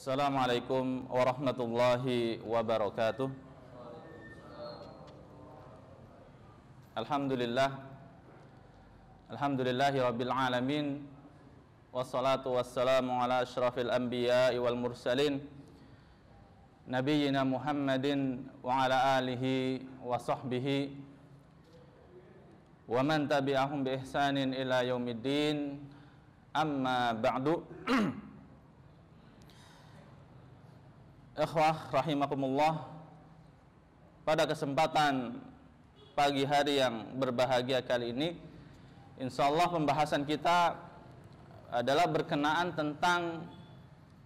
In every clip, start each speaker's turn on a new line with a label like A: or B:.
A: Assalamualaikum warahmatullahi wabarakatuh. Alhamdulillahi rabbil alamin. Wassalatu wassalamu ala asyrafil anbiya'i wal mursalin nabiyyina Muhammadin wa ala alihi wa sahbihi wa man tabi'ahum bi ihsanin ila yaumiddin. Amma ba'du. Ikhwah rahimakumullah, pada kesempatan pagi hari yang berbahagia kali ini, insyaallah pembahasan kita adalah berkenaan tentang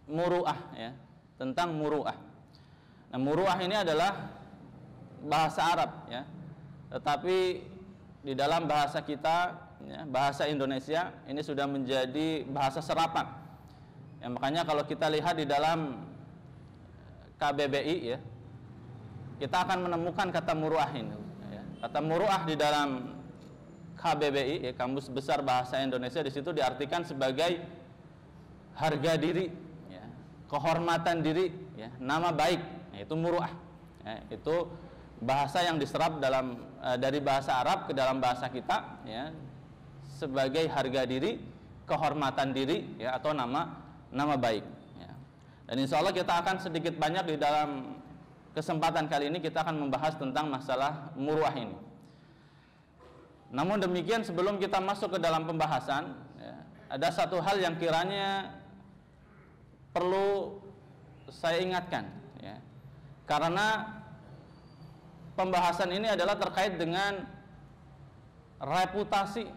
A: muru'ah, ya, tentang muru'ah. Nah, muru'ah ini adalah bahasa Arab, ya, tetapi di dalam bahasa kita, ya, bahasa Indonesia ini sudah menjadi bahasa serapan. Ya, makanya kalau kita lihat di dalam KBBI, ya, kita akan menemukan kata muru'ah ini, ya. Kata muru'ah di dalam KBBI, ya, Kamus Besar Bahasa Indonesia, di situ diartikan sebagai harga diri, ya, kehormatan diri, ya, nama baik, ya, itu muru'ah, ya, itu bahasa yang diserap dari bahasa Arab ke dalam bahasa kita, ya, sebagai harga diri, kehormatan diri, ya, atau nama baik. Dan insya Allah kita akan sedikit banyak di dalam kesempatan kali ini kita akan membahas tentang masalah muru'ah ini. Namun demikian, sebelum kita masuk ke dalam pembahasan, ya, ada satu hal yang kiranya perlu saya ingatkan, ya, karena pembahasan ini adalah terkait dengan reputasi,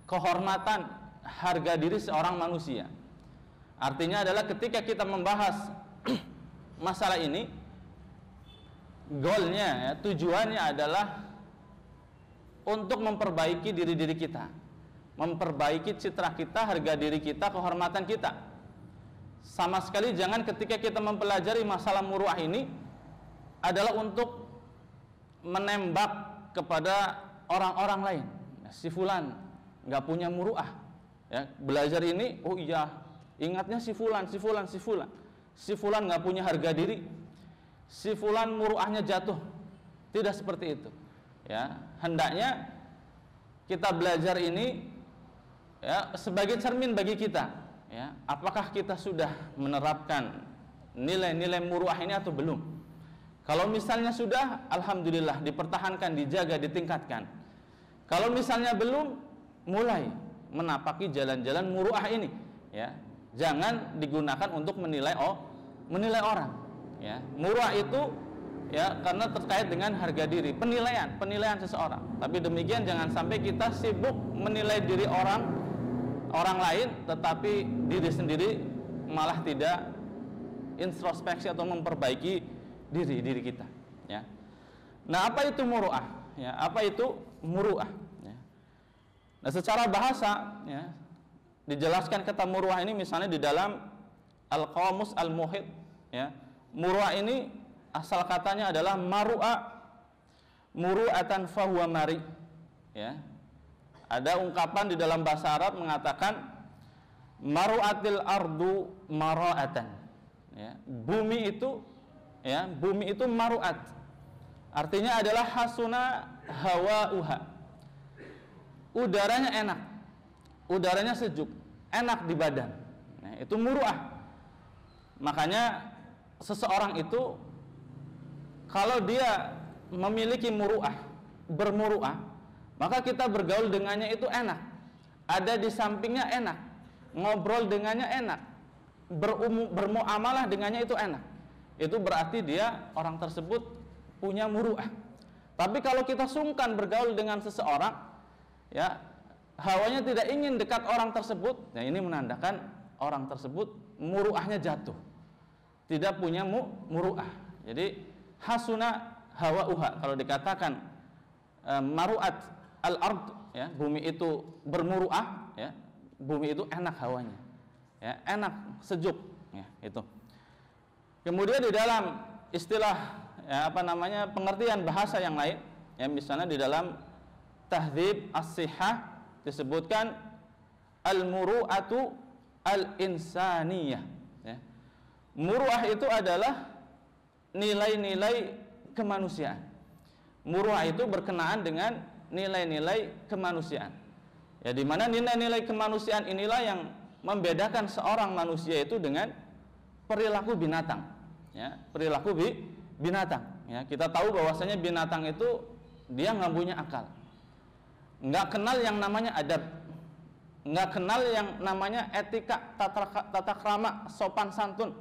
A: kehormatan, harga diri seorang manusia. Artinya adalah ketika kita membahas masalah ini, goalnya, ya, tujuannya adalah untuk memperbaiki diri kita, memperbaiki citra kita, harga diri kita, kehormatan kita. Sama sekali jangan ketika kita mempelajari masalah muru'ah ini adalah untuk menembak kepada orang-orang lain. Si fulan nggak punya muru'ah, ya, belajar ini, oh iya, ingatnya si fulan nggak punya harga diri, si fulan muru'ahnya jatuh. Tidak seperti itu, ya. Hendaknya kita belajar ini, ya, sebagai cermin bagi kita, ya, apakah kita sudah menerapkan nilai-nilai muru'ah ini atau belum. Kalau misalnya sudah, alhamdulillah, dipertahankan, dijaga, ditingkatkan. Kalau misalnya belum, mulai menapaki jalan-jalan muru'ah ini, ya. Jangan digunakan untuk menilai orang, ya. Muru'ah itu, ya, karena terkait dengan harga diri, penilaian seseorang. Tapi demikian jangan sampai kita sibuk menilai diri orang lain, tetapi diri sendiri malah tidak introspeksi atau memperbaiki diri kita, ya. Nah, apa itu muru'ah? Ya, apa itu muru'ah? Ya. Nah, secara bahasa, ya, dijelaskan kata muru'ah ini misalnya di dalam Al-Qamus Al-Muhit, ya. Muru'ah ini asal katanya adalah muru'atan fahuwa mari, ya. Ada ungkapan di dalam bahasa Arab mengatakan maru'atil ardu mara'atan, ya. Bumi itu maru'at. Artinya adalah hasuna hawa'uha. Udaranya enak, udaranya sejuk, enak di badan. Nah, itu muru'ah. Makanya seseorang itu kalau dia memiliki muru'ah, bermuru'ah, maka kita bergaul dengannya itu enak, ada di sampingnya enak, ngobrol dengannya enak, bermuamalah dengannya itu enak. Itu berarti dia, orang tersebut, punya muru'ah. Tapi kalau kita sungkan bergaul dengan seseorang, ya, hawanya tidak ingin dekat orang tersebut, nah ini menandakan orang tersebut muru'ahnya jatuh, tidak punya muru'ah. Jadi hasuna hawa'uha, kalau dikatakan maru'at al-ard, ya, bumi itu bermuru'ah, ya, bumi itu enak hawanya, ya, enak, sejuk, ya, itu. Kemudian di dalam istilah, ya, pengertian bahasa yang lain, ya, misalnya di dalam Tahdzib As-Sihah disebutkan al-muru'atu al-insaniyah, ya. Muruah itu adalah nilai-nilai kemanusiaan. Muruah itu berkenaan dengan nilai-nilai kemanusiaan. Ya, di mana nilai-nilai kemanusiaan inilah yang membedakan seorang manusia itu dengan perilaku binatang. Ya, perilaku binatang. Ya, kita tahu bahwasanya binatang itu dia nggak punya akal, nggak kenal yang namanya adab, nggak kenal yang namanya etika, tata krama, sopan santun.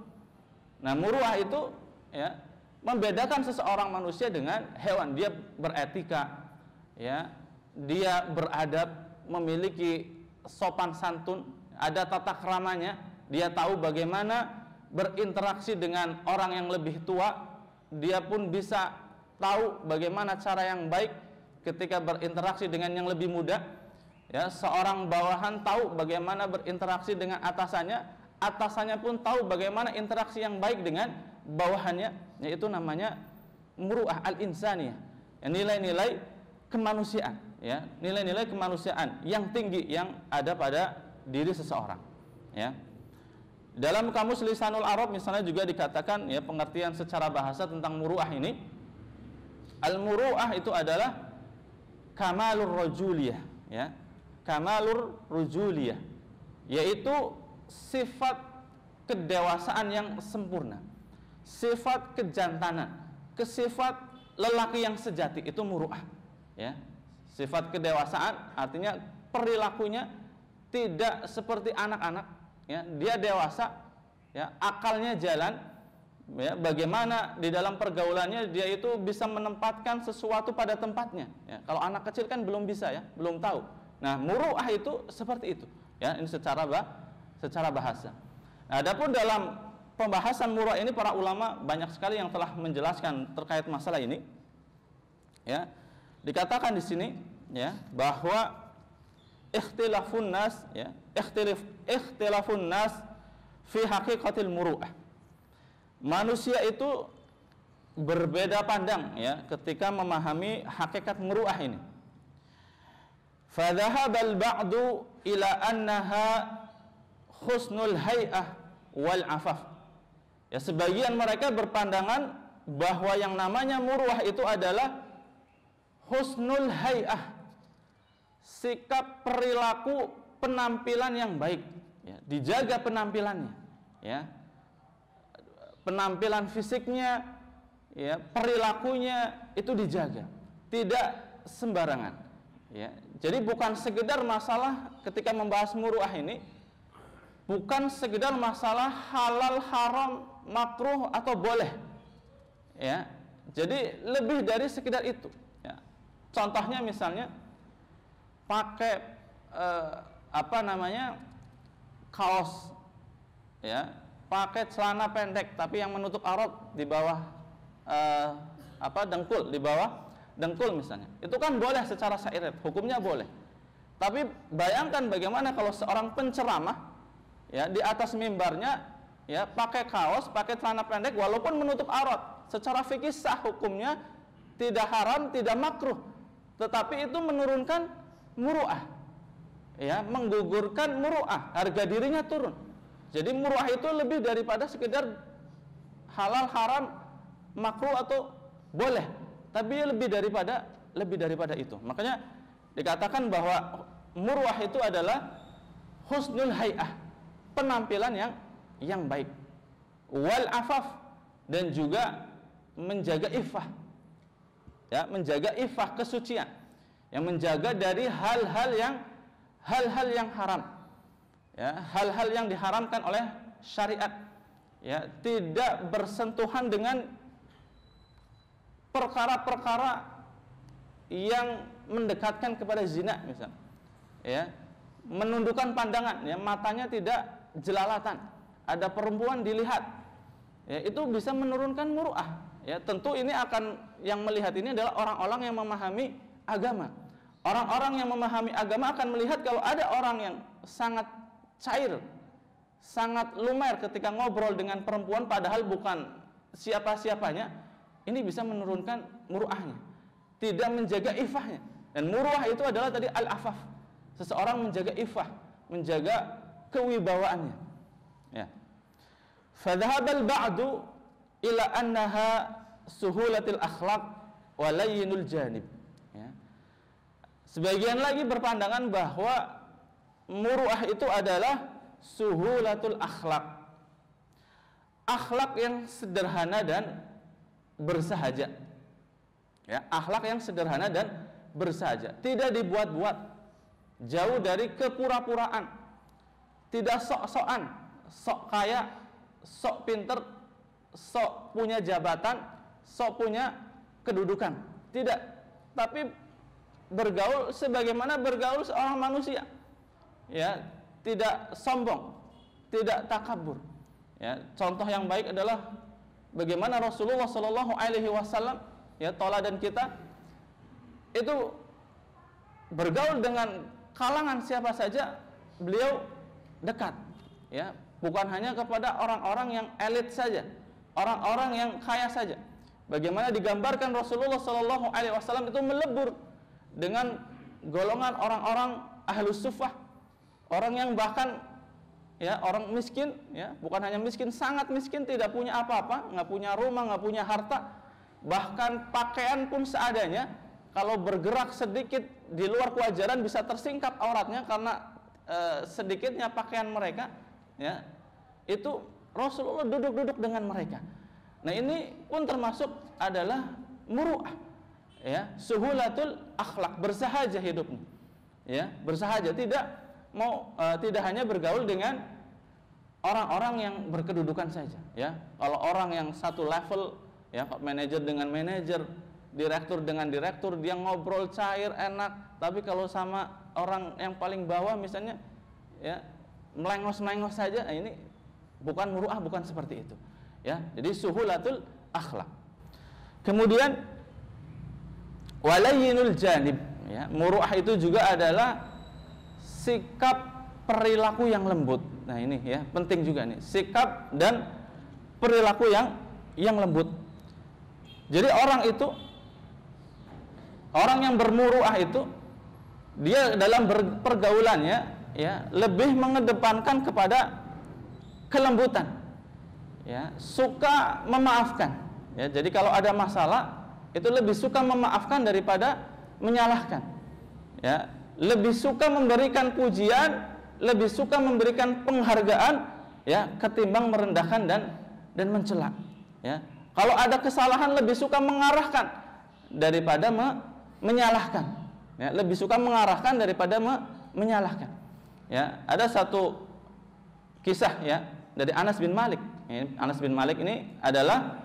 A: Nah, muruah itu ya membedakan seseorang manusia dengan hewan. Dia beretika, ya, dia beradab, memiliki sopan santun, ada tata kramanya. Dia tahu bagaimana berinteraksi dengan orang yang lebih tua. Dia pun bisa tahu bagaimana cara yang baik ketika berinteraksi dengan yang lebih muda. Ya, seorang bawahan tahu bagaimana berinteraksi dengan atasannya, atasannya pun tahu bagaimana interaksi yang baik dengan bawahannya. Yaitu namanya muru'ah al-insaniyah. Ya, nilai-nilai kemanusiaan, ya, nilai-nilai kemanusiaan yang tinggi yang ada pada diri seseorang. Ya. Dalam kamus Lisanul Arab misalnya juga dikatakan, ya, pengertian secara bahasa tentang muru'ah ini, al-muru'ah itu adalah kamalur rajuliyah, ya. Kamalur rujuliyah, yaitu sifat kedewasaan yang sempurna, sifat kejantanan, sifat lelaki yang sejati, itu muru'ah. Ya. Sifat kedewasaan artinya perilakunya tidak seperti anak-anak, ya. Dia dewasa, ya, akalnya jalan, ya, bagaimana di dalam pergaulannya dia itu bisa menempatkan sesuatu pada tempatnya, ya. Kalau anak kecil kan belum bisa, ya, belum tahu. Nah, muru'ah itu seperti itu, ya, ini secara bahasa. Nah, adapun dalam pembahasan muru'ah ini para ulama banyak sekali yang telah menjelaskan terkait masalah ini. Ya, dikatakan di sini, ya, bahwa ikhtilafun nas, ya, ikhtilafun nas fi haqiqatil muru'ah. Manusia itu berbeda pandang, ya, ketika memahami hakikat muru'ah ini. Fadhahabal ba'du ila annaha husnul hay'ah wal afaf. Ya, sebagian mereka berpandangan bahwa yang namanya muru'ah itu adalah husnul hay'ah, sikap perilaku penampilan yang baik, ya, dijaga penampilannya, ya, penampilan fisiknya, ya, perilakunya itu dijaga, tidak sembarangan, ya. Jadi bukan sekedar masalah ketika membahas muru'ah ini, bukan sekedar masalah halal, haram, makruh atau boleh, ya. Jadi lebih dari sekedar itu, ya. Contohnya misalnya pakai kaos, ya, pakai celana pendek tapi yang menutup aurat di bawah dengkul, di bawah dengkul misalnya, itu kan boleh secara syariat, hukumnya boleh. Tapi bayangkan bagaimana kalau seorang penceramah, ya, di atas mimbarnya, ya, pakai kaos, pakai celana pendek walaupun menutup aurat, secara fikih sah hukumnya, tidak haram, tidak makruh, tetapi itu menurunkan muru'ah, ya, menggugurkan muru'ah, harga dirinya turun. Jadi muru'ah itu lebih daripada sekedar halal, haram, makruh atau boleh, tapi lebih daripada itu. Makanya dikatakan bahwa muru'ah itu adalah husnul hay'ah, penampilan yang baik, wal afaf, dan juga menjaga iffah, ya, menjaga iffah, kesucian, yang menjaga dari hal-hal yang haram, ya, hal-hal yang diharamkan oleh syariat, ya, tidak bersentuhan dengan perkara-perkara yang mendekatkan kepada zina misalnya, ya, menundukkan pandangan, ya, matanya tidak jelalatan, ada perempuan dilihat, ya, itu bisa menurunkan muru'ah, ya. Tentu ini akan, yang melihat ini adalah orang-orang yang memahami agama. Orang-orang yang memahami agama akan melihat kalau ada orang yang sangat cair, sangat lumer ketika ngobrol dengan perempuan padahal bukan siapa-siapanya, ini bisa menurunkan muru'ahnya, tidak menjaga iffahnya. Dan muru'ah itu adalah tadi al-afaf, seseorang menjaga iffah, menjaga kewibawaannya, ya. Fadhahabal ba'du ila annaha suhulatil akhlaq wa layyinul janib. Ya. Sebagian lagi berpandangan bahwa muru'ah itu adalah suhulatul akhlaq. Akhlak yang sederhana dan bersahaja. Ya, akhlak yang sederhana dan bersahaja, tidak dibuat-buat, jauh dari kepura-puraan, tidak sok-sokan, sok kaya, sok pinter, sok punya jabatan, sok punya kedudukan. Tidak, tapi bergaul sebagaimana bergaul seorang manusia. Ya, tidak sombong, tidak takabur. Ya, contoh yang baik adalah bagaimana Rasulullah Shallallahu Alaihi Wasallam, ya, toladan kita itu bergaul dengan kalangan siapa saja beliau dekat, ya, bukan hanya kepada orang-orang yang elit saja, orang-orang yang kaya saja. Bagaimana digambarkan Rasulullah Shallallahu Alaihi Wasallam itu melebur dengan golongan orang-orang ahlus suffah, orang yang bahkan, ya, orang miskin, ya, bukan hanya miskin, sangat miskin, tidak punya apa-apa, nggak punya rumah, nggak punya harta, bahkan pakaian pun seadanya. Kalau bergerak sedikit di luar kewajaran bisa tersingkap auratnya karena sedikitnya pakaian mereka, ya. Itu Rasulullah duduk-duduk dengan mereka. Nah, ini pun termasuk adalah muru'ah, ya, suhulatul akhlak, bersahaja hidupnya, ya, bersahaja, tidak hanya bergaul dengan orang-orang yang berkedudukan saja, ya. Kalau orang yang satu level, ya, manajer dengan manajer, direktur dengan direktur, dia ngobrol cair, enak. Tapi kalau sama orang yang paling bawah misalnya, ya, melengos-melengos saja, ini bukan muru'ah, bukan seperti itu, ya. Jadi suhulatul akhlak. Kemudian walayyinul janib, ya. Muru'ah itu juga adalah sikap perilaku yang lembut. Nah, ini, ya, penting juga nih, sikap dan perilaku yang lembut. Jadi orang yang bermuru'ah itu dia dalam pergaulannya, ya, lebih mengedepankan kepada kelembutan, ya, suka memaafkan, ya. Jadi kalau ada masalah itu lebih suka memaafkan daripada menyalahkan, ya. Lebih suka memberikan pujian, lebih suka memberikan penghargaan, ya, ketimbang merendahkan dan mencela, ya. Kalau ada kesalahan lebih suka mengarahkan daripada menyalahkan, ya. Lebih suka mengarahkan daripada menyalahkan, ya. Ada satu kisah, ya, dari Anas bin Malik. Anas bin Malik ini adalah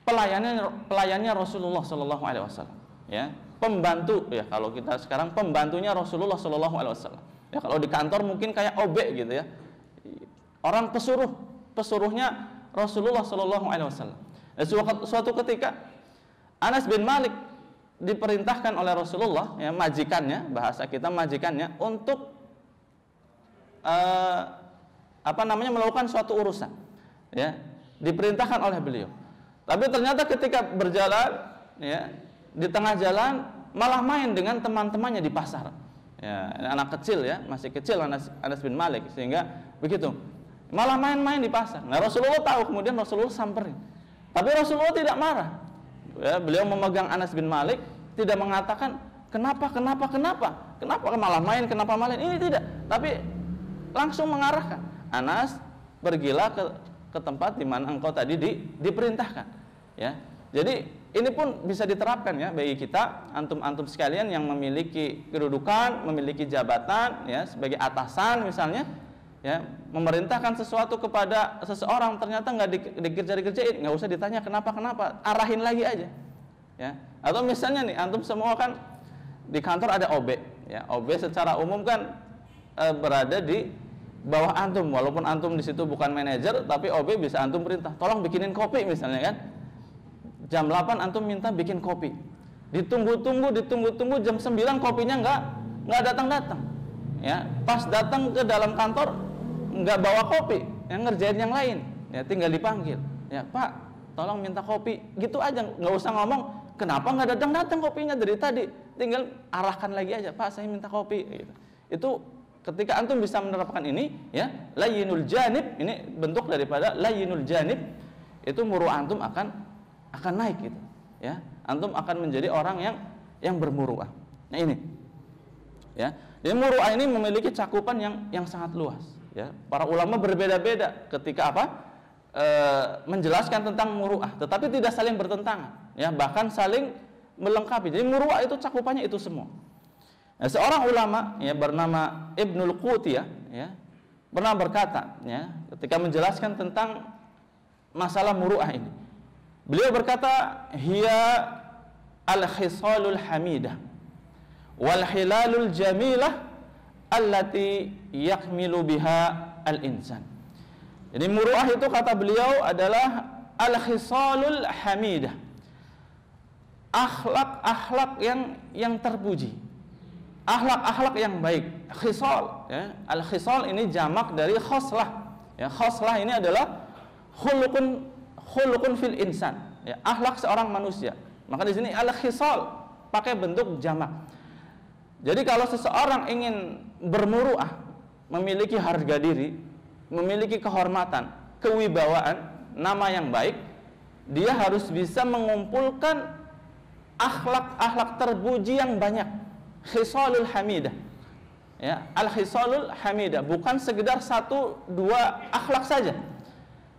A: pelayannya Rasulullah Shallallahu Alaihi Wasallam, ya. Pembantu, ya, kalau kita sekarang pembantunya Rasulullah Shallallahu Alaihi Wasallam. Ya, kalau di kantor mungkin kayak OB gitu, ya, orang pesuruhnya Rasulullah Shallallahu Alaihi Wasallam. Suatu ketika Anas bin Malik diperintahkan oleh Rasulullah, ya, majikannya, bahasa kita majikannya, untuk melakukan suatu urusan, ya, diperintahkan oleh beliau. Tapi ternyata ketika berjalan, ya, di tengah jalan malah main dengan teman-temannya di pasar, ya, anak kecil, ya, masih kecil Anas bin Malik, sehingga begitu malah main-main di pasar. Nah, Rasulullah tahu, kemudian Rasulullah samperin, tapi Rasulullah tidak marah, ya. Beliau memegang Anas bin Malik, tidak mengatakan kenapa malah main, kenapa malah ini, tidak, tapi langsung mengarahkan, Anas, pergilah ke tempat di mana engkau tadi diperintahkan, ya. Jadi ini pun bisa diterapkan, ya, bagi kita, antum sekalian yang memiliki kedudukan, memiliki jabatan, ya, sebagai atasan misalnya, ya, memerintahkan sesuatu kepada seseorang, ternyata nggak dikerjain, nggak usah ditanya kenapa, arahin lagi aja, ya. Atau misalnya nih, antum semua kan di kantor ada OB, ya, OB secara umum kan berada di bawah antum, walaupun antum di situ bukan manajer, tapi OB bisa antum perintah, tolong bikinin kopi misalnya, kan. Jam 8 antum minta bikin kopi, ditunggu-tunggu jam 9 kopinya nggak datang, ya. Pas datang ke dalam kantor nggak bawa kopi, yang ngerjain yang lain, ya, tinggal dipanggil, ya, Pak, tolong minta kopi, gitu aja, nggak usah ngomong kenapa nggak datang kopinya dari tadi, tinggal arahkan lagi aja, Pak, saya minta kopi, gitu. Itu Ketika antum bisa menerapkan ini, ya, layyinul janib, ini bentuk daripada layyinul janib, itu muru'ah antum akan naik gitu, ya. Antum akan menjadi orang yang bermuru'ah. Nah ini, ya. Jadi muru'ah ini memiliki cakupan yang sangat luas, ya. Para ulama berbeda-beda ketika menjelaskan tentang muru'ah, tetapi tidak saling bertentangan, ya, bahkan saling melengkapi. Jadi muru'ah itu cakupannya itu semua. Nah, seorang ulama, ya, bernama Ibnul Qutiyah, ya, pernah berkata, ya, ketika menjelaskan tentang masalah muru'ah ini, beliau berkata, hiya al-khisalul hamidah wal hilalul jamilah allati yakmilu biha al-insan. Jadi muru'ah itu kata beliau adalah al-khisalul hamidah, akhlak-akhlak yang terpuji, akhlak-akhlak yang baik. Khisal, ya. Al-khisal ini jamak dari khoslah, ya. Khoslah ini adalah khuluqun fil insan, ya, akhlak seorang manusia. Maka di sini al-khisal pakai bentuk jamak. Jadi kalau seseorang ingin bermuru'ah, memiliki harga diri, memiliki kehormatan, kewibawaan, nama yang baik, dia harus bisa mengumpulkan akhlak-akhlak terpuji yang banyak. Khisalul hamidah, ya, al-khisalul hamidah, bukan sekedar 1-2 akhlak saja,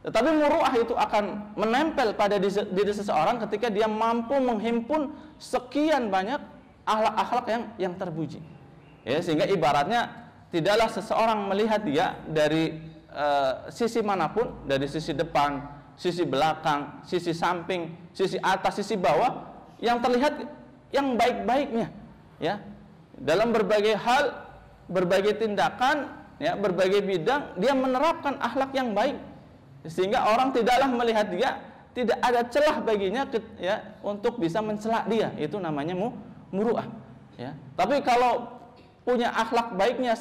A: tetapi muru'ah itu akan menempel pada diri seseorang ketika dia mampu menghimpun sekian banyak akhlak-akhlak yang terpuji, ya, sehingga ibaratnya tidaklah seseorang melihat dia dari sisi manapun, dari sisi depan, sisi belakang, sisi samping, sisi atas, sisi bawah, yang terlihat yang baik-baiknya, ya, dalam berbagai hal, berbagai tindakan, ya, berbagai bidang dia menerapkan akhlak yang baik, sehingga orang tidaklah melihat dia, tidak ada celah baginya, ya, untuk bisa mencela dia. Itu namanya muru'ah, ya. Tapi kalau punya akhlak baiknya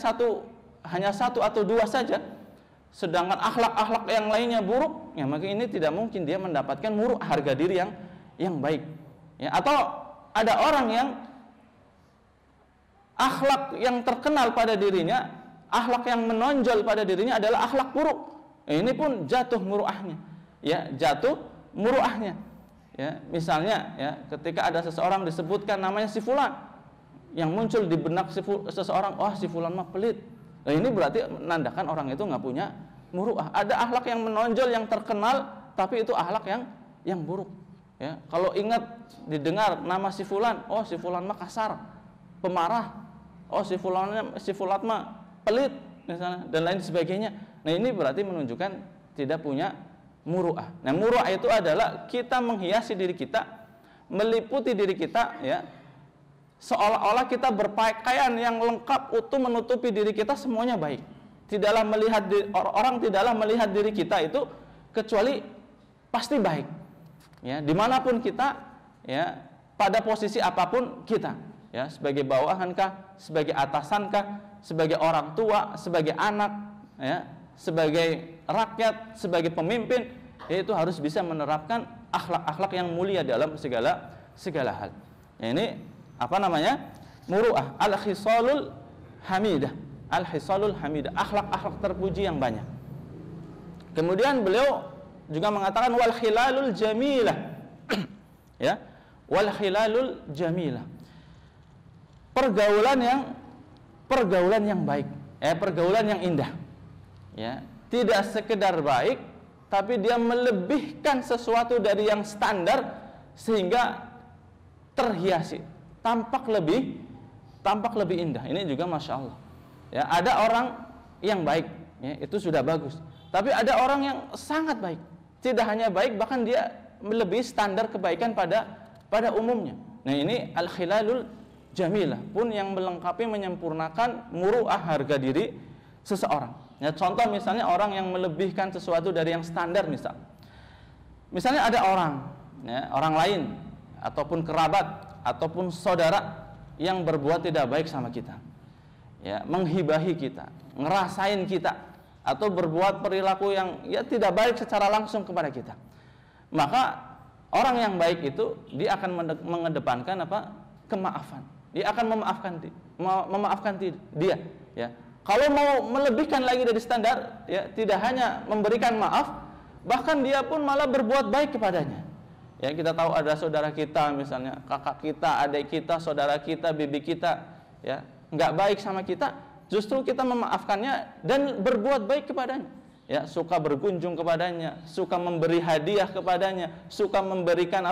A: hanya satu atau 2 saja, sedangkan akhlak-akhlak yang lainnya buruk, ya, maka ini tidak mungkin dia mendapatkan muru'ah, harga diri yang baik, ya. Atau ada orang yang akhlak yang terkenal pada dirinya, akhlak yang menonjol pada dirinya adalah akhlak buruk. Ini pun jatuh muru'ahnya, ya, jatuh muru'ahnya, ya. Misalnya, ya, ketika ada seseorang disebutkan namanya si fulan, yang muncul di benak seseorang, oh si fulan mah pelit. Nah, ini berarti menandakan orang itu nggak punya muru'ah. Ada akhlak yang menonjol, yang terkenal, tapi itu akhlak yang buruk, ya. Kalau ingat didengar nama si fulan, oh si fulan mah kasar, pemarah, oh si fulan mah pelit, misalnya, dan lain sebagainya. Nah, ini berarti menunjukkan tidak punya muru'ah. Nah, muru'ah itu adalah kita menghiasi diri kita, meliputi diri kita, ya, seolah-olah kita berpakaian yang lengkap, utuh, menutupi diri kita, semuanya baik. Tidaklah melihat orang tidaklah melihat diri kita itu kecuali pasti baik, ya, dimanapun kita, ya, pada posisi apapun kita, ya, sebagai bawahankah, sebagai atasankah, sebagai orang tua, sebagai anak, ya, sebagai rakyat, sebagai pemimpin, itu harus bisa menerapkan akhlak-akhlak yang mulia dalam segala hal. Ya, ini apa namanya? Muru'ah, al-khisalul hamidah, al-khisalul hamidah, akhlak-akhlak terpuji yang banyak. Kemudian beliau juga mengatakan wal khilalul jamilah, ya, wal khilalul jamilah, pergaulan yang baik, pergaulan yang indah, ya, tidak sekedar baik, tapi dia melebihkan sesuatu dari yang standar sehingga terhiasi, tampak lebih indah. Ini juga masya Allah, ya, ada orang yang baik, ya, itu sudah bagus, tapi ada orang yang sangat baik, tidak hanya baik, bahkan dia melebihi standar kebaikan pada umumnya. Nah, ini al-khilalul jamilah pun yang melengkapi, menyempurnakan muru'ah, harga diri seseorang. Ya, contoh misalnya orang yang melebihkan sesuatu dari yang standar, misalnya ada orang, ya, orang lain ataupun kerabat ataupun saudara yang berbuat tidak baik sama kita, ya, menghibahi kita, ngerasain kita, atau berbuat perilaku yang, ya, tidak baik secara langsung kepada kita. Maka orang yang baik itu dia akan mengedepankan apa? Kemaafan. Dia akan memaafkan dia, ya. Kalau mau melebihkan lagi dari standar, ya, tidak hanya memberikan maaf, bahkan dia pun malah berbuat baik kepadanya. Ya, kita tahu ada saudara kita misalnya, kakak kita, adik kita, saudara kita, bibi kita, ya, nggak baik sama kita, justru kita memaafkannya dan berbuat baik kepadanya. Ya, suka berkunjung kepadanya, suka memberi hadiah kepadanya, suka memberikan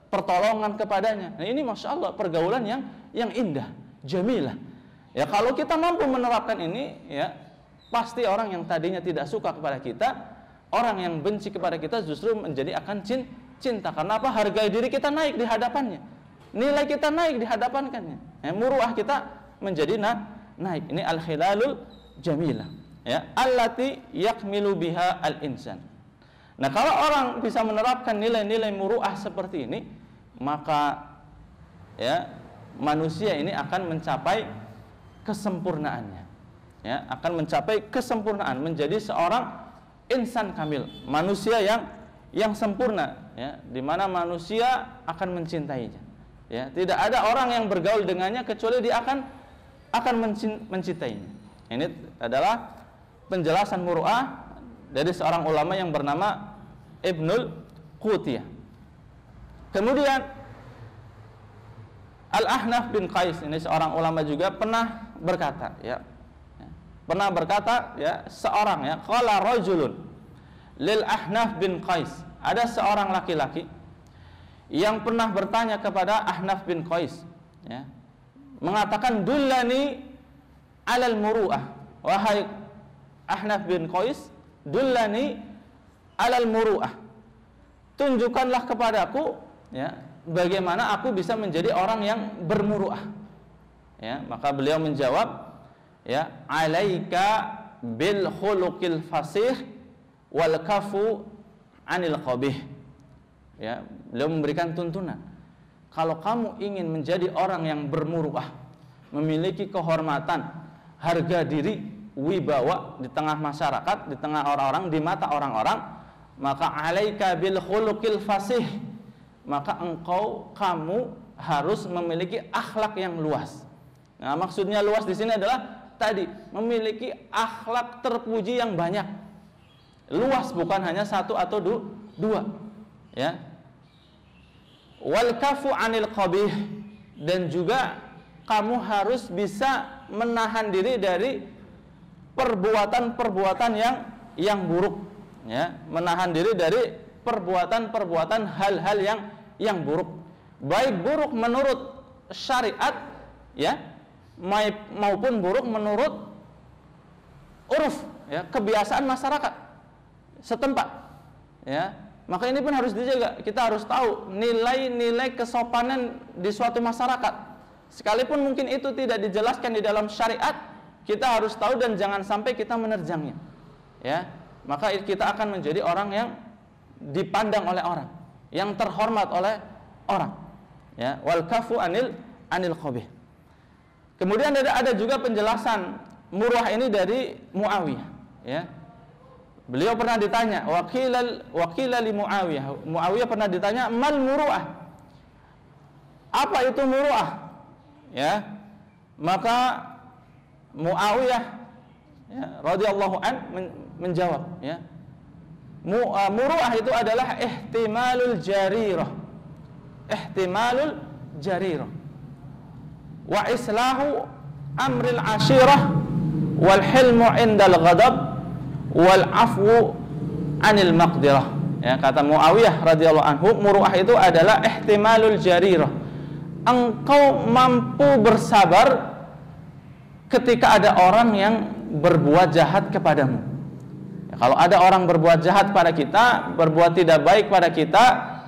A: pertolongan kepadanya. Nah, ini masya Allah pergaulan yang indah, jamilah. Ya, kalau kita mampu menerapkan ini, ya, pasti orang yang tadinya tidak suka kepada kita, orang yang benci kepada kita justru menjadi akan cinta. Karena apa? Harga diri kita naik di hadapannya, nilai kita naik di hadapannya. Ya, muruah kita menjadi naik. Ini al-khilalul jamilah. Ya, allati yakmilu biha al-insan. Nah, kalau orang bisa menerapkan nilai-nilai muruah seperti ini, maka ya manusia ini akan mencapai kesempurnaannya. Ya, akan mencapai kesempurnaan, menjadi seorang insan kamil, manusia yang sempurna, ya, di mana manusia akan mencintainya. Ya, tidak ada orang yang bergaul dengannya kecuali dia akan mencintainya. Ini adalah penjelasan muru'ah dari seorang ulama yang bernama Ibnul Qutiyah. Kemudian Al-Ahnaf bin Qais, ini seorang ulama juga, pernah berkata, ya, seorang, ya, qala rajulun lil Ahnaf bin Qais, ada seorang laki-laki yang pernah bertanya kepada Ahnaf bin Qais, ya, mengatakan, dullani alal muru'ah, wahai Ahnaf bin Qais, dullani alal muru'ah, tunjukkanlah kepadaku, ya, bagaimana aku bisa menjadi orang yang bermuru'ah. Ya, maka beliau menjawab, ya, alaika bil khuluqil fasih wal kafu anil qabih. Ya, beliau memberikan tuntunan, kalau kamu ingin menjadi orang yang bermuru'ah, memiliki kehormatan, harga diri, wibawa di tengah masyarakat, di tengah orang-orang, di mata orang-orang, maka alaika bil khuluqil fasih, maka kamu harus memiliki akhlak yang luas. Nah, maksudnya luas di sini adalah tadi memiliki akhlak terpuji yang banyak. Luas bukan hanya satu atau dua. Ya. Wal kafu anil qabih, dan juga kamu harus bisa menahan diri dari perbuatan-perbuatan yang buruk. Ya, menahan diri dari perbuatan-perbuatan hal-hal yang buruk. Baik buruk menurut syariat, ya, maupun buruk menurut uruf, ya, kebiasaan masyarakat setempat. Ya, maka ini pun harus dijaga. Kita harus tahu nilai-nilai kesopanan di suatu masyarakat. Sekalipun mungkin itu tidak dijelaskan di dalam syariat, kita harus tahu dan jangan sampai kita menerjangnya. Ya, maka kita akan menjadi orang yang dipandang oleh orang, yang terhormat oleh orang. Ya, wal kafu anil qabih. Kemudian ada juga penjelasan muruah ini dari Muawiyah, ya. Beliau pernah ditanya, wakila li Muawiyah. Muawiyah pernah ditanya, mal muruah? Apa itu muruah? Ya. Maka Muawiyah, ya, radhiyallahu an menjawab, ya. Muruah itu adalah ihtimalul jarirah. Ihtimalul jarirah. Wa islahu amril ashirah wal hilmu indal ghadab wal afwu anil maqdirah. Ya, kata Muawiyah radhiyallahu anhu, muruah itu adalah ihtimalul jarirah. Engkau mampu bersabar ketika ada orang yang berbuat jahat kepadamu. Ya, kalau ada orang berbuat jahat pada kita, berbuat tidak baik pada kita,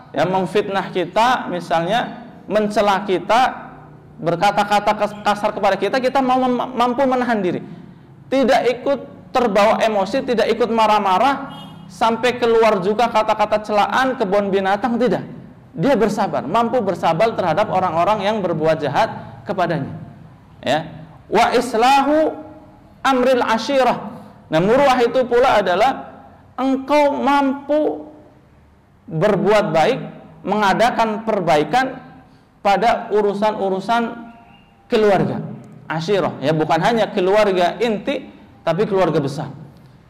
A: yang memfitnah kita, misalnya mencela kita, berkata-kata kasar kepada kita, kita mampu menahan diri, tidak ikut terbawa emosi, tidak ikut marah-marah sampai keluar juga kata-kata celaan, kebun binatang, tidak. Dia bersabar, mampu bersabar terhadap orang-orang yang berbuat jahat kepadanya. Ya. Wa islahu amril ashirah. Nah, muruah itu pula adalah engkau mampu berbuat baik, mengadakan perbaikan pada urusan-urusan keluarga. ashirah, ya, bukan hanya keluarga inti tapi keluarga besar.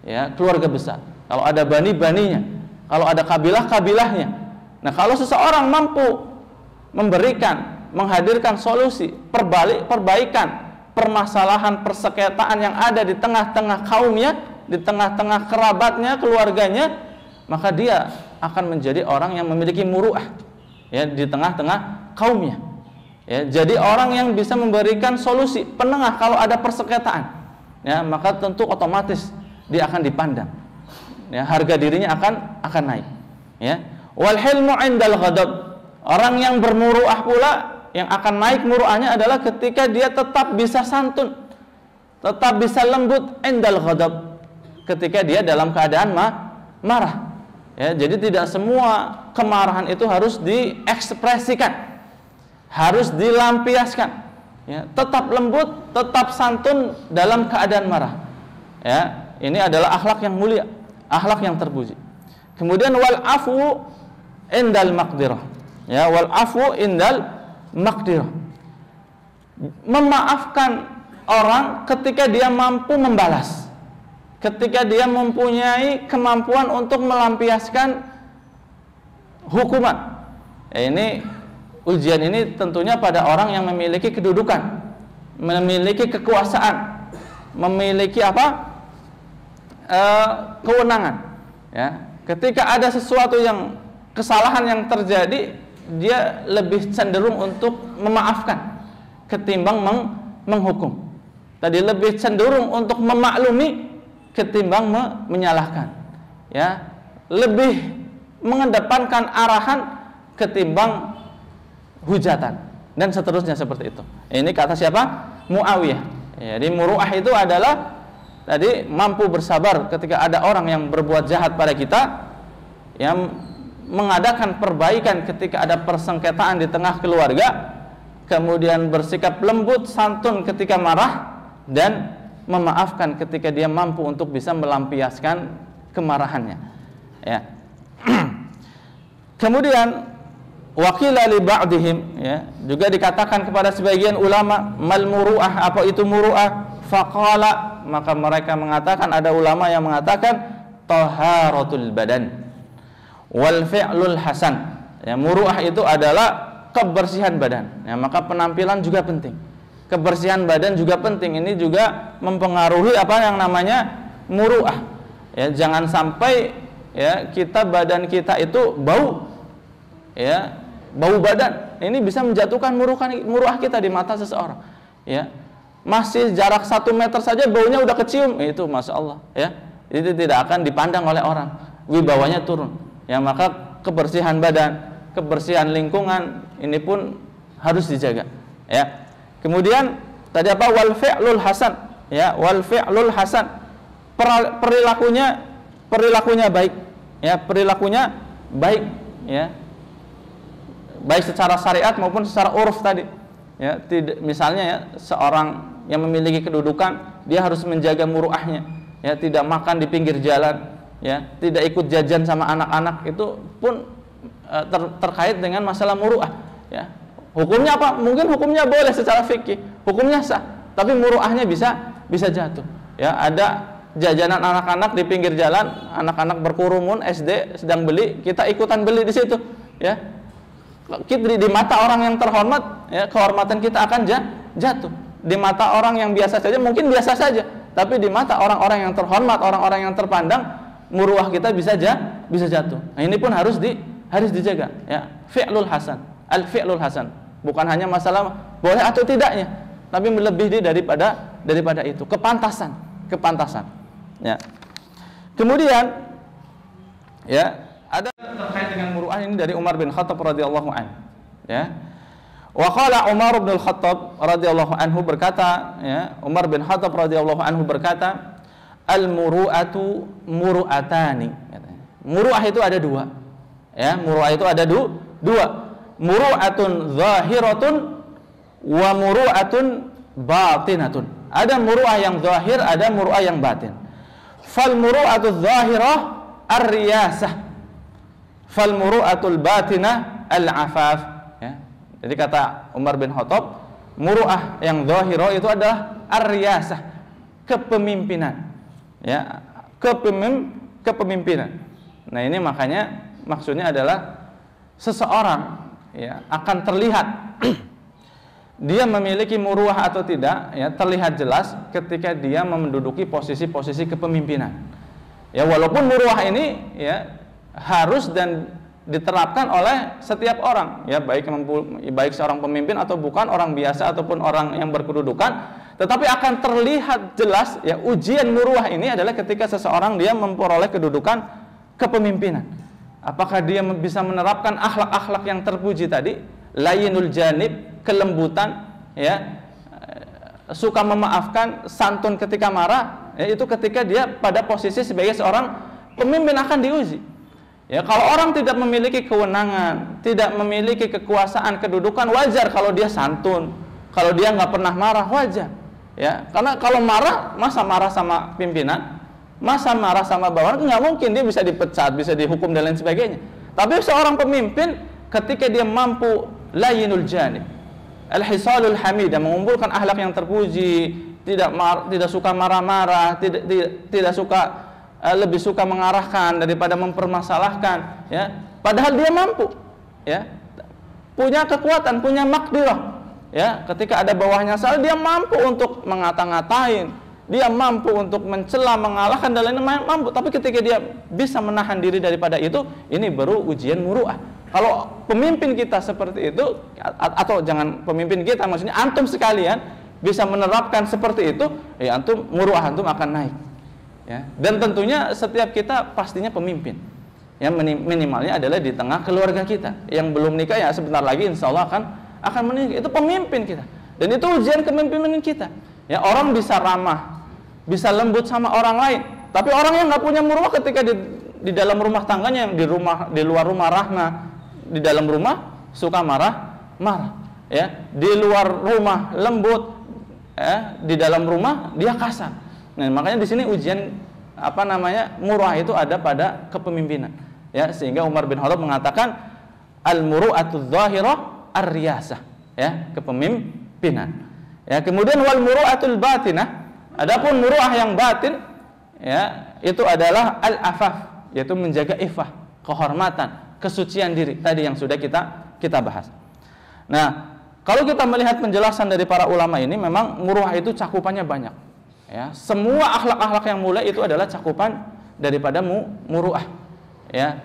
A: Ya, keluarga besar. Kalau ada bani-baninya, kalau ada kabilah-kabilahnya. Nah, kalau seseorang mampu memberikan, menghadirkan solusi, perbaikan permasalahan persengketaan yang ada di tengah-tengah kaumnya, di tengah-tengah kerabatnya, keluarganya, maka dia akan menjadi orang yang memiliki muru'ah, ya, di tengah-tengah kaumnya. Ya, jadi orang yang bisa memberikan solusi, penengah kalau ada persengketaan, ya, maka tentu otomatis dia akan dipandang. Ya, harga dirinya akan naik. Ya. Wal hilmu 'indal ghadab. Orang yang bermuru'ah pula, yang akan naik muru'ahnya adalah ketika dia tetap bisa santun, tetap bisa lembut 'indal ghadab, ketika dia dalam keadaan marah. Ya, jadi tidak semua kemarahan itu harus diekspresikan, harus dilampiaskan. Ya, tetap lembut, tetap santun dalam keadaan marah. Ya, ini adalah akhlak yang mulia, akhlak yang terpuji. Kemudian wal afu indal maqdirah. Ya, wal afu indal maqdirah. Memaafkan orang ketika dia mampu membalas, ketika dia mempunyai kemampuan untuk melampiaskan hukuman. Ini ujian ini tentunya pada orang yang memiliki kedudukan, memiliki kekuasaan, memiliki kewenangan. Ya, ketika ada sesuatu yang kesalahan yang terjadi, dia lebih cenderung untuk memaafkan ketimbang menghukum. Tadi lebih cenderung untuk memaklumi ketimbang menyalahkan. Ya, lebih mengedepankan arahan ketimbang hujatan, dan seterusnya seperti itu. Ini kata siapa? Muawiyah. Jadi muru'ah itu adalah tadi mampu bersabar ketika ada orang yang berbuat jahat pada kita, yang mengadakan perbaikan ketika ada persengketaan di tengah keluarga, kemudian bersikap lembut, santun ketika marah, dan memaafkan ketika dia mampu untuk bisa melampiaskan kemarahannya. Ya. Kemudian waqila li ba'dihim, ya, juga dikatakan kepada sebagian ulama, mal muru'ah, apa itu muru'ah? Faqala, maka mereka mengatakan, ada ulama yang mengatakan taharatul badan wal fi'lul hasan. Ya, muru'ah itu adalah kebersihan badan. Ya, maka penampilan juga penting, kebersihan badan juga penting. Ini juga mempengaruhi apa yang namanya muru'ah. Ya, jangan sampai ya badan kita itu bau. Ya, bau badan ini bisa menjatuhkan muru'ah kita di mata seseorang. Ya, masih jarak 1 meter saja baunya udah kecium, itu masya Allah. Ya, itu tidak akan dipandang oleh orang, wibawanya turun. Ya, maka kebersihan badan, kebersihan lingkungan ini pun harus dijaga. Ya, kemudian tadi apa? Wal fi'lul hasan. Ya, wal fi'lul hasan, perilakunya baik. Ya, perilakunya baik. Ya, baik secara syariat maupun secara uruf tadi. Ya, misalnya ya, seorang yang memiliki kedudukan, dia harus menjaga muru'ahnya. Ya, tidak makan di pinggir jalan, ya, tidak ikut jajan sama anak-anak, itu pun terkait dengan masalah muru'ah. Ya. Hukumnya apa? Mungkin hukumnya boleh secara fikih, hukumnya sah, tapi muru'ahnya bisa jatuh. Ya, ada jajanan anak-anak di pinggir jalan, anak-anak berkerumun, SD sedang beli, kita ikutan beli di situ. Ya, di mata orang yang terhormat, ya, kehormatan kita akan jatuh. Di mata orang yang biasa saja mungkin biasa saja, tapi di mata orang-orang yang terhormat, orang-orang yang terpandang, muruah kita bisa jatuh. Nah, ini pun harus dijaga. Ya, fi'lul hasan, al fi'lul hasan, bukan hanya masalah boleh atau tidaknya, tapi melebihi daripada itu, kepantasan. Ya. Kemudian, ya, ada terkait dengan muru'ah ini dari Umar bin Khattab radhiyallahu anhu. Ya. Wa qala Umar bin Khattab radhiyallahu anhu berkata, ya, Umar bin Khattab radhiyallahu anhu berkata, al muru'atu muru'atani. Muru'ah itu ada dua. Ya, muru'ah itu ada dua. Muru'atun zahiratun wa muru'atun batinatun. Ada muru'ah yang zahir, ada muru'ah yang batin. Fal muru'atu zahirah ar-riyasah, fal muru'atul batinah al-afaf. Ya. Jadi kata Umar bin Khattab, muru'ah yang zahira itu adalah ar-riyasah, kepemimpinan. Ya, kepemimpinan. Nah, ini makanya maksudnya adalah seseorang ya akan terlihat dia memiliki muruah atau tidak, ya terlihat jelas ketika dia menduduki posisi-posisi kepemimpinan. Ya, walaupun muruah ini ya harus dan diterapkan oleh setiap orang, ya baik seorang pemimpin atau bukan, orang biasa ataupun orang yang berkedudukan, tetapi akan terlihat jelas ya ujian muruah ini adalah ketika seseorang dia memperoleh kedudukan kepemimpinan. Apakah dia bisa menerapkan akhlak-akhlak yang terpuji tadi, layinul janib, kelembutan, ya, suka memaafkan, santun ketika marah, ya, itu ketika dia pada posisi sebagai seorang pemimpin akan diuji. Ya, kalau orang tidak memiliki kewenangan, tidak memiliki kekuasaan, kedudukan, wajar kalau dia santun, kalau dia nggak pernah marah, wajar. Ya, karena kalau marah, masa marah sama pimpinan, masa marah sama bawahan, nggak mungkin dia bisa dipecat, bisa dihukum dan lain sebagainya. Tapi seorang pemimpin ketika dia mampu layinul janib, al-hisalul hamidah, mengumpulkan akhlak yang terpuji, tidak suka marah-marah, tidak suka lebih suka mengarahkan daripada mempermasalahkan, ya. Padahal dia mampu, ya, punya kekuatan, punya makdirah, ya. Ketika ada bawahnya salah, dia mampu untuk mengata-ngatain, dia mampu untuk mencela, mengalahkan dan lain-lain, mampu. Tapi ketika dia bisa menahan diri daripada itu, ini baru ujian muru'ah. Kalau pemimpin kita seperti itu, atau jangan pemimpin kita, maksudnya antum sekalian bisa menerapkan seperti itu, ya antum muru'ah antum akan naik. Ya, dan tentunya setiap kita pastinya pemimpin. Ya, minimalnya adalah di tengah keluarga kita yang belum nikah, ya sebentar lagi insya Allah akan menikah. Itu pemimpin kita. Dan itu ujian kepemimpinan kita. Ya, orang bisa ramah, bisa lembut sama orang lain, tapi orang yang nggak punya muruah ketika di dalam rumah tangganya, di luar rumah rahmah, di dalam rumah suka marah. Ya, di luar rumah lembut, ya, di dalam rumah dia kasar. Nah, makanya di sini ujian muruah itu ada pada kepemimpinan. Ya, sehingga Umar bin Khattab mengatakan al-muru'atu dzahirah ar-riyasah, ya, kepemimpinan. Ya, kemudian wal muru'atul batinah, adapun muru'ah yang batin, ya, itu adalah al-afaf, yaitu menjaga ifah, kehormatan, kesucian diri tadi yang sudah kita bahas. Nah, kalau kita melihat penjelasan dari para ulama ini, memang muru'ah itu cakupannya banyak. Ya, semua akhlak-akhlak yang mulia itu adalah cakupan daripada muru'ah. Ya.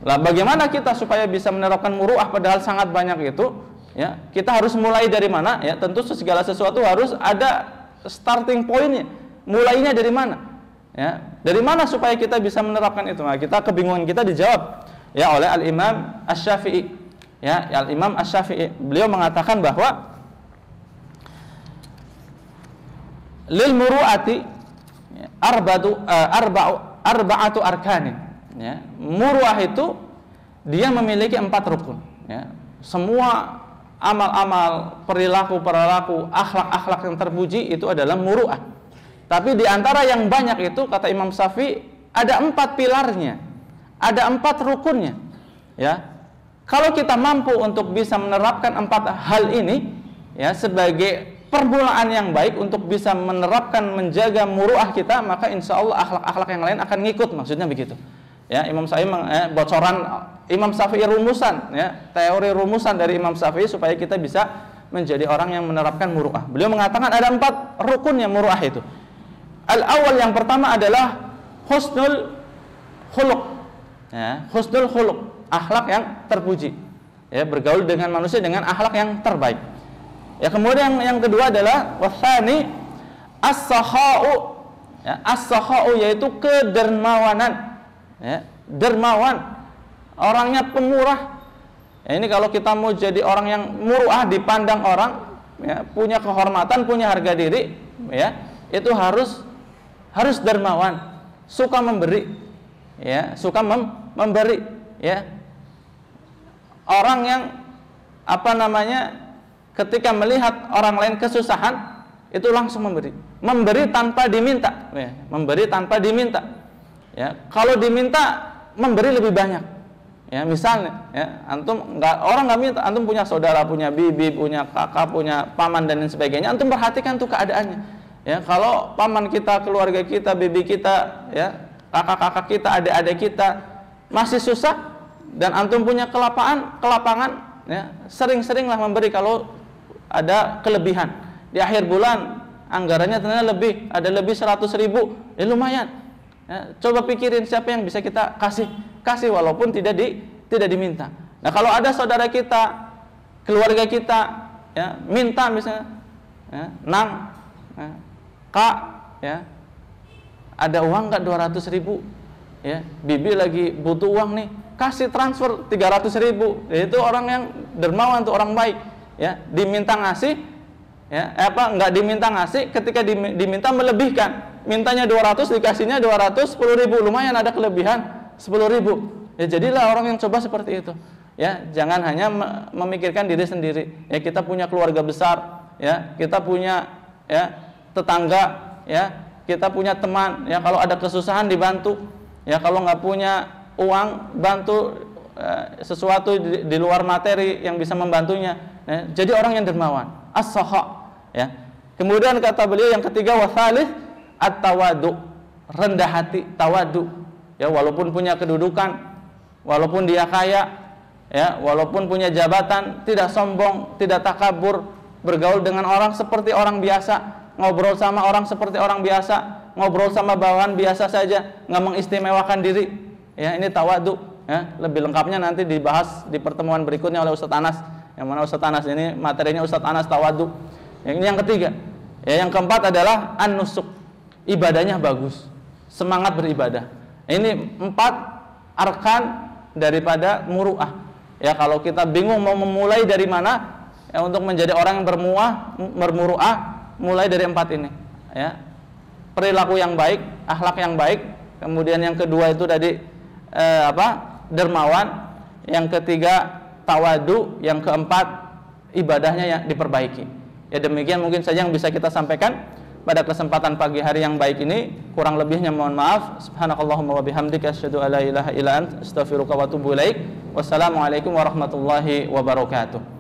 A: Lah, bagaimana kita supaya bisa menerapkan muru'ah padahal sangat banyak itu? Ya, kita harus mulai dari mana? Ya, tentu segala sesuatu harus ada starting point-nya. Mulainya dari mana? Ya, dari mana supaya kita bisa menerapkan itu? Nah, kebingungan kita dijawab ya oleh Al-Imam Asy-Syafi'i. Ya, Al-Imam Asy-Syafi'i, beliau mengatakan bahwa lil muru'ati arba'atu arkanin. Ya, muru'ah itu dia memiliki 4 rukun. Ya, semua amal-amal, perilaku, akhlak-akhlak yang terpuji itu adalah muru'ah. Tapi di antara yang banyak itu, kata Imam Syafi'i, ada 4 pilarnya, ada 4 rukunnya. Ya, kalau kita mampu untuk bisa menerapkan 4 hal ini, ya, sebagai permulaan yang baik untuk bisa menerapkan, menjaga muru'ah kita, maka insya Allah akhlak-akhlak yang lain akan ngikut, maksudnya begitu. Ya, Imam Syafi'i bocoran Imam Syafi'i, rumusan, ya, teori rumusan dari Imam Syafi'i supaya kita bisa menjadi orang yang menerapkan muru'ah. Beliau mengatakan ada 4 rukunnya muru'ah itu. Al-awwal, yang pertama adalah husnul khuluq. Ya, husnul khuluq, akhlak yang terpuji. Ya, bergaul dengan manusia dengan akhlak yang terbaik. Ya, kemudian yang kedua adalah wasani as-sakha'u. Ya, as-sakha'u yaitu kedermawanan. Ya, dermawan, orangnya pemurah. Ya, ini kalau kita mau jadi orang yang muru'ah dipandang orang, ya, punya kehormatan, punya harga diri, ya, itu harus dermawan, suka memberi. Ya, suka memberi, ya. Orang yang ketika melihat orang lain kesusahan itu langsung memberi tanpa diminta, ya, memberi tanpa diminta. Ya, kalau diminta memberi lebih banyak, Ya, misalnya, ya, orang nggak minta, antum punya saudara, punya bibi, punya kakak, punya paman dan lain sebagainya, antum perhatikan tuh keadaannya. Ya, kalau paman kita, keluarga kita, bibi kita, ya, kakak-kakak kita, adik-adik kita masih susah dan antum punya kelapangan, ya, sering-seringlah memberi kalau ada kelebihan. Di akhir bulan anggarannya ternyata ada lebih 100.000, ya lumayan. Ya, coba pikirin siapa yang bisa kita kasih walaupun tidak diminta. Nah, kalau ada saudara kita, keluarga kita, ya, minta misalnya, ya, Nang, ya, Kak, ya, ada uang nggak 200.000? Ya, bibi lagi butuh uang nih, kasih transfer 300.000. Ya, itu orang yang dermawan, tuh orang baik. Ya, diminta ngasih, ya, nggak diminta ngasih, ketika diminta melebihkan. Mintanya 200, dikasihnya 200, 10.000, lumayan ada kelebihan 10.000. Ya, jadilah orang yang coba seperti itu. Ya, jangan hanya memikirkan diri sendiri. Ya, kita punya keluarga besar, ya, kita punya, ya, tetangga, ya, kita punya teman, ya, kalau ada kesusahan dibantu. Ya, kalau nggak punya uang, bantu sesuatu di luar materi yang bisa membantunya. Ya, jadi orang yang dermawan, as-sakha, ya. Kemudian kata beliau yang ketiga, wasalih at-tawadu, rendah hati, tawadu. Ya, walaupun punya kedudukan, walaupun dia kaya, ya, walaupun punya jabatan, tidak sombong, tidak takabur, bergaul dengan orang seperti orang biasa, ngobrol sama orang seperti orang biasa, ngobrol sama bawahan biasa saja, nggak mengistimewakan diri. Ya, ini tawadu. Ya, lebih lengkapnya nanti dibahas di pertemuan berikutnya oleh Ustadz Anas. Yang mana Ustadz Anas ini materinya Ustadz Anas tawadu. Yang ini yang ketiga. Ya, yang keempat adalah an-nusuk. Ibadahnya bagus, semangat beribadah. Ini 4 arkan daripada muru'ah. Ya, kalau kita bingung mau memulai dari mana, ya, untuk menjadi orang yang bermuru'ah, mulai dari 4 ini. Ya, perilaku yang baik, akhlak yang baik. Kemudian yang kedua itu tadi dermawan. Yang ketiga tawadu. Yang keempat ibadahnya yang diperbaiki. Ya, demikian mungkin saja yang bisa kita sampaikan pada kesempatan pagi hari yang baik ini. Kurang lebihnya mohon maaf. Subhanakallahumma wa bihamdika asyhadu an la ilaha illa anta astaghfiruka wa atubu ilaik. Wassalamualaikum warahmatullahi wabarakatuh.